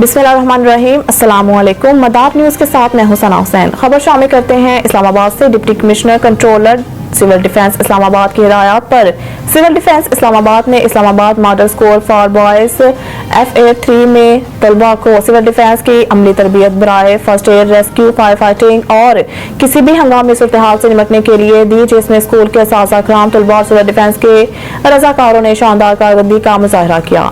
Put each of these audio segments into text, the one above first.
बिस्मिल्लाहिर्रहमानिर्रहीम। अस्सलामुअलैकुम। मदार न्यूज़ के साथ मैं हुसैना हुसैन। खबर शामिल करते हैं इस्लामाबाद से। Deputy commissioner controller civil defence Islamabad की हिदायत पर सिविल डिफेंस इस्लामाबाद ने Islamabad model school for boys FA3 में तलबा को सिविल डिफेंस की अमली तरबियत बराए first aid, rescue, fire fighting और किसी भी हंगामी सूरत-ए-हाल से निपटने के लिए दी, जिसमें स्कूल के असातिज़ा-ए-किराम, तलबा और सिविल डिफेंस के रज़ाकारों ने शानदार कारकर्दगी का मुजाहरा किया।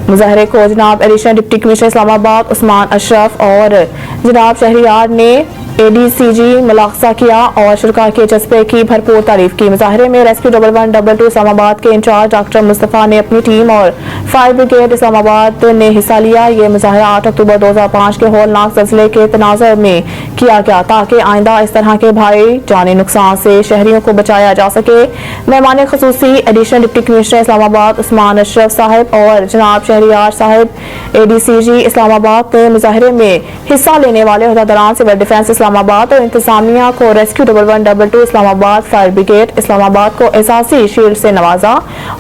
मुजाहरे को जनाब additional deputy commissioner Islamabad Usman Ashraf और जनाब शहरियार ने ADCG मुलाक़ा किया और शुरका के जज्बे की भरपूर तारीफ की। मुजाहरे में रेस्क्यू 1112 इस्लामाबाद के इंचार्ज डॉक्टर मुस्तफ़ा ने अपनी टीम और फायर ब्रिगेड इस्लामाबाद ने हिस्सा लिया। ये मुजाहरा 8 अक्टूबर 2005 के होलनाक ज़लज़ले के तनाज़ुर में किया गया ताकि आइंदा इस तरह के भाई जानी नुकसान से शहरियों को बचाया जा सके। मेहमान ख़ुसूसी additional deputy commissioner Islamabad Usman Ashraf साहब और जनाब शहरियार साहब ADCG इस्लामाबाद ने मुजाहरे में हिस्सा लेने वाले अहदेदारान सिविल डिफेंस इस्लामाबाद और इंतजामिया को rescue 1112 Islamabad, fire brigade Islamabad को एहसासी शील्ड से नवाजा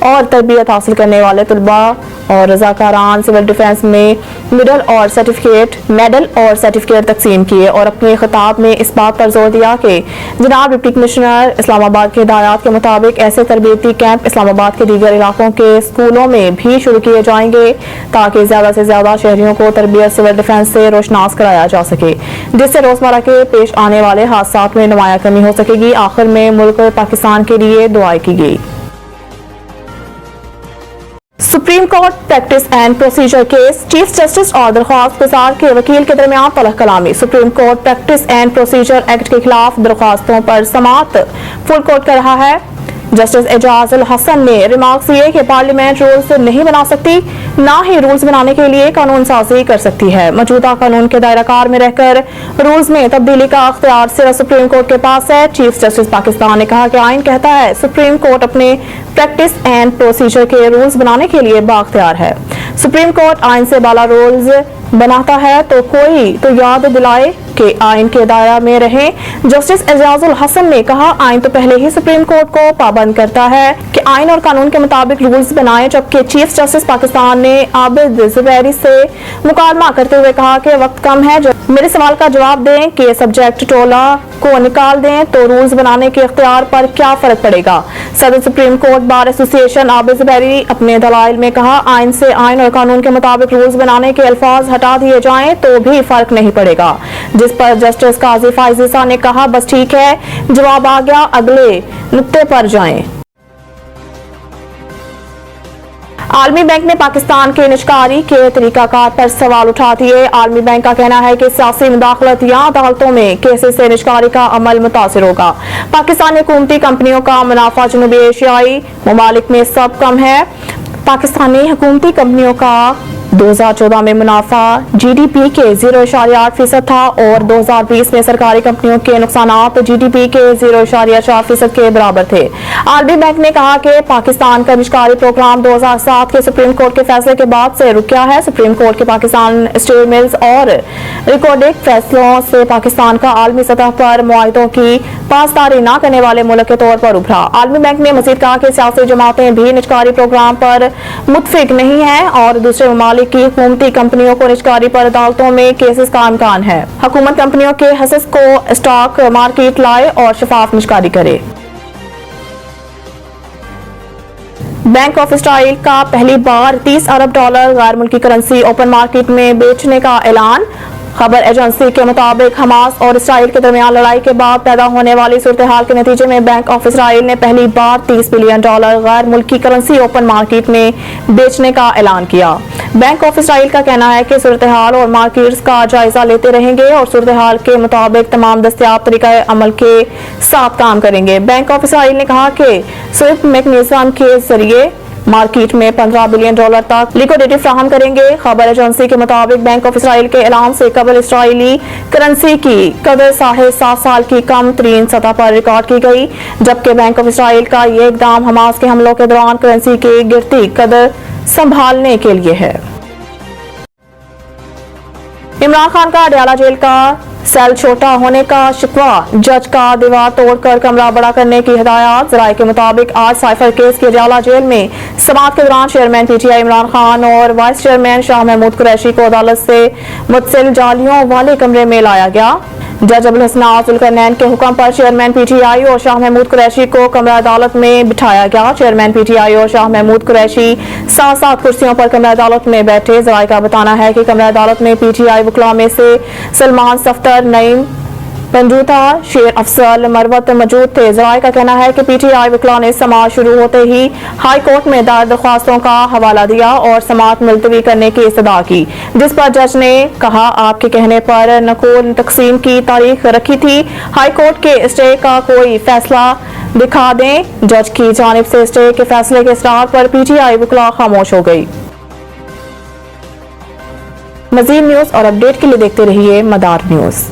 और तरबियत हासिल करने वाले तलबा और रज़ाकारान सिविल डिफेंस में मेडल और सर्टिफिकेट तकसीम किए और अपने खिताब में इस बात पर जोर दिया कि जनाब डिप्टी कमिश्नर इस्लामाबाद के हिदायत के मुताबिक ऐसे तरबियती कैंप इस्लामाबाद के दीगर इलाकों के स्कूलों में भी शुरू किए जाएंगे ताकि ज्यादा से ज्यादा शहरियों को तरबियत सिविल डिफेंस से रोशनास कराया जा सके, जिससे रोजमर्रा के पेश आने वाले हादसात में नुमाया कमी हो सकेगी। आखिर में मुल्क पाकिस्तान के लिए दुआएं की गई। Supreme court practice and procedure case, chief justice और दरख्वास्त गुजार के वकील के दरमियान तलख कलामी। Supreme court practice and procedure act के खिलाफ दरख्वास्तों पर समाअत फुल कोर्ट कर रहा है। जस्टिस एजाज अल हसन ने रिमार्क्स दिए कि पार्लियामेंट रूल्स नहीं बना सकती, ना ही रूल्स बनाने के लिए कानून साजी कर सकती है। मौजूदा कानून के दायरा कार में रहकर रूल्स में तब्दीली का अख्तियार सिर्फ सुप्रीम कोर्ट के पास है। चीफ जस्टिस पाकिस्तान ने कहा कि आइन कहता है सुप्रीम कोर्ट अपने प्रैक्टिस एंड प्रोसीजर के रूल्स बनाने के लिए बाख्तियार है। सुप्रीम कोर्ट आइन से बाला रूल्स बनाता है तो कोई तो याद दिलाए कि आइन के दायरा में रहे। जस्टिस एजाज उल हसन ने कहा आइन तो पहले ही सुप्रीम कोर्ट को पाबंद करता है कि आइन और कानून के मुताबिक रूल्स बनाए, जबकि चीफ जस्टिस पाकिस्तान ने आबिद जुबैरी से मुकालमा करते हुए कहा कि वक्त कम है, मेरे सवाल का जवाब दें कि सब्जेक्ट टोला को निकाल दें तो रूल्स बनाने के इख्तियार पर क्या फर्क पड़ेगा। सदर supreme court bar association Abid Zubairi अपने दलाइल में कहा आइन से आइन और कानून के मुताबिक रूल्स बनाने के अल्फाज हटा दिए जाएं तो भी फर्क नहीं पड़ेगा, जिस पर जस्टिस काजी फाइज़ा ने कहा बस ठीक है, जवाब आ गया, अगले नुक्ते पर जाएं। आलमी बैंक ने पाकिस्तान के निजकारी के तरीकाकार पर सवाल उठा दिए। आलमी बैंक का कहना है कि सियासी मुदाखलत या अदालतों में केसेस से निजकारी का अमल मुतासिर होगा। पाकिस्तानी हुकूमती कंपनियों का मुनाफा जनूबी एशियाई ममालिक में सब कम है। पाकिस्तानी हुकूमती कंपनियों का 2014 में मुनाफा GDP के 0.8% था और 2020 में सरकारी कंपनियों के नुकसानात GDP के 0.4% के बराबर थे। आलमी बैंक ने कहा कि पाकिस्तान का निजकारी प्रोग्राम 2007 के सुप्रीम कोर्ट के फैसले के बाद से रुक गया है। सुप्रीम कोर्ट के पाकिस्तान स्टील मिल्स और रिकॉर्डिक फैसलों से पाकिस्तान का आलमी सतह पर मुआहिदों की पासदारी न करने वाले मुल्क के तौर पर उभरा। आलमी बैंक ने मजीद कहा कि सियासी जमातें भी निजकारी प्रोग्राम पर मुतफिक नहीं है और दूसरे ममालिक की हुकूमती कंपनियों को निजकारी पर अदालतों में केसेस का इम्कान है। हुकूमत कंपनियों के हसस को स्टॉक मार्केट लाए और शफाफ निजकारी करे। बैंक ऑफ इसराइल का पहली बार $30 अरब गैर मुल्की करेंसी ओपन मार्केट में बेचने का ऐलान। खबर एजेंसी के मुताबिक हमास और इसराइल के दरमियान लड़ाई के बाद पैदा होने वाली सूरत-ए-हाल के नतीजे में बैंक ऑफ इसराइल ने पहली बार $30 बिलियन गैर मुल्की करेंसी ओपन मार्केट में बेचने का ऐलान किया। बैंक ऑफ इसराइल का कहना है कि सूरत-ए-हाल और मार्केट्स का जायजा लेते रहेंगे और सूरत-ए-हाल के मुताबिक तमाम दस्तयाब तरीक़े अमल के साथ काम करेंगे। बैंक ऑफ इसराइल ने कहा कि स्विफ्ट मैकेनिज्म के जरिए मार्केट में $15 बिलियन तक लिक्विडिटी फ्राहम करेंगे। खबर एजेंसी के मुताबिक बैंक ऑफ इसराइल के ऐलान से कबल इसराइली करेंसी की कदर 7.5 साल की कम तरीन सतह पर रिकॉर्ड की गई, जबकि बैंक ऑफ इसराइल का ये इकदाम हमास के हमलों के दौरान करेंसी की गिरती कदर संभालने के लिए है। इमरान खान का अडयाला जेल का सेल छोटा होने का शिकवा, जज का दीवार तोड़कर कमरा बड़ा करने की हिदायत। जराये के मुताबिक आज साइफर केस की अडयाला जेल में समाअत के दौरान चेयरमैन पीटीआई इमरान खान और वाइस चेयरमैन शाह महमूद कुरैशी को अदालत से मुतसिल जालियों वाले कमरे में लाया गया। जज अबुल हसन जुल्करनैन के हुक्म पर चेयरमैन पीटीआई और शाह महमूद कुरैशी को कमरा अदालत में बिठाया गया। चेयरमैन पीटीआई और शाह महमूद कुरैशी साथ साथ कुर्सियों पर कमरा अदालत में बैठे। जराये का बताना है कि कमरा अदालत में पीटीआई वकला में से सलमान सफ्तर, नईम पंजूता, शेर अफसल, मरवत मौजूद थे। जराये का कहना है कि पीटीआई वकला ने समाअत शुरू होते ही हाई कोर्ट में दायर दरख्वास्तों का हवाला दिया और समाअत मुलतवी करने की इस्तदा की, जिस पर जज ने कहा आपके कहने पर नकुल तकसीम की तारीख रखी थी, हाई कोर्ट के स्टे का कोई फैसला दिखा दें। जज की जानिब से स्टे के फैसले के इसरार पर पीटीआई वकला खामोश हो गई। मजीद न्यूज और अपडेट के लिए देखते रहिए मदार न्यूज।